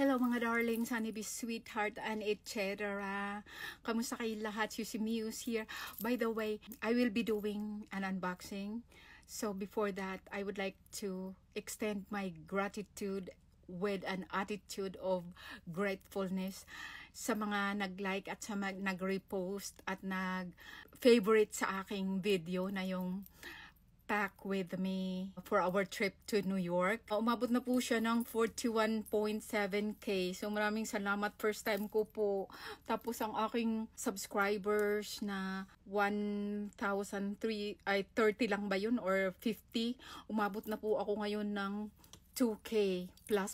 Hello mga darlings, honeybee, sweetheart, and etc. Kamusta kayo lahat? Susie Muse here. By the way, I will be doing an unboxing. So before that, I would like to extend my gratitude with an attitude of gratefulness sa mga nag-like at sa nag-repost at nag-favorite sa aking video na yung Pack with me for our trip to New York. Umabot na po siya ng 41.7K. So maraming salamat. First time ko po. Tapos ang aking subscribers na 1,030 lang ba yun or 50. Umabot na po ako ngayon ng 2K plus.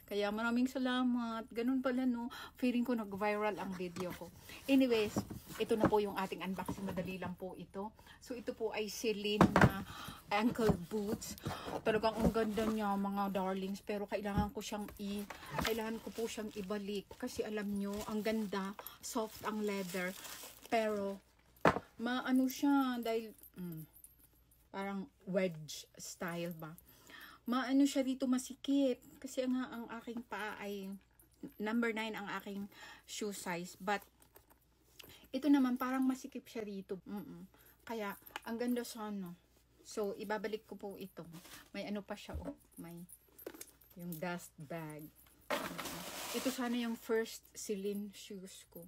Kaya maraming salamat. Ganun pala, no? Feeling ko nag-viral ang video ko. Anyways, ito na po yung ating unboxing. Madali lang po ito. So, ito po ay Celine na ankle boots. Talagang ang ganda niya, mga darlings. Pero kailangan ko po siyang ibalik. Kasi alam nyo, ang ganda. Soft ang leather. Pero, maano siya dahil parang wedge style ba? Maano siya dito masikip kasi ang aking paa ay number 9 ang aking shoe size, but ito naman parang masikip siya dito. Kaya ang ganda siya, no. So ibabalik ko po ito. May ano pa siya, may yung dust bag. Ito sana yung first Celine shoes ko.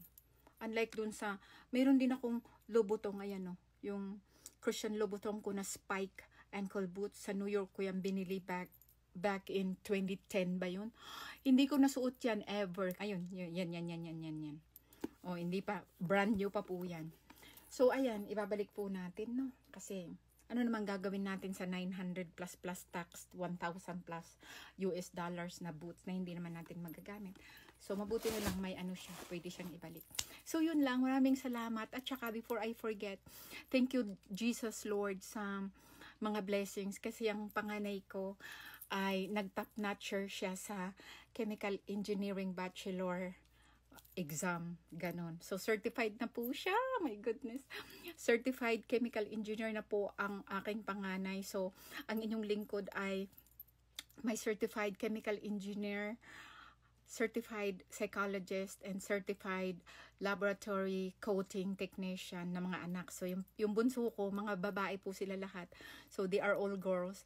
Unlike dun sa mayroon din akong Louboutin, ayan, no, yung Christian Louboutin ko na spike ankle boots. Sa New York ko yan binili back in 2010 ba yun? Hindi ko nasuot yan ever. Ayun, yan. O, hindi pa. Brand new pa po yan. So, ayan, ibabalik po natin, no? Kasi, ano naman gagawin natin sa 900 plus tax, 1,000 plus US dollars na boots na hindi naman natin magagamit. So, mabuti na lang may ano siya, pwede siyang ibalik. So, yun lang. Maraming salamat. At saka, before I forget, thank you, Jesus Lord, sa mga blessings. Kasi ang panganay ko ay nag-top notcher siya sa Chemical Engineering Bachelor exam, ganon. So, certified na po siya. My goodness. Certified Chemical Engineer na po ang aking panganay. So, ang inyong lingkod ay may Certified Chemical Engineer, Certified Psychologist, and Certified Laboratory Coating Technician na mga anak. So, yung bunso ko, mga babae po sila lahat. So, they are all girls.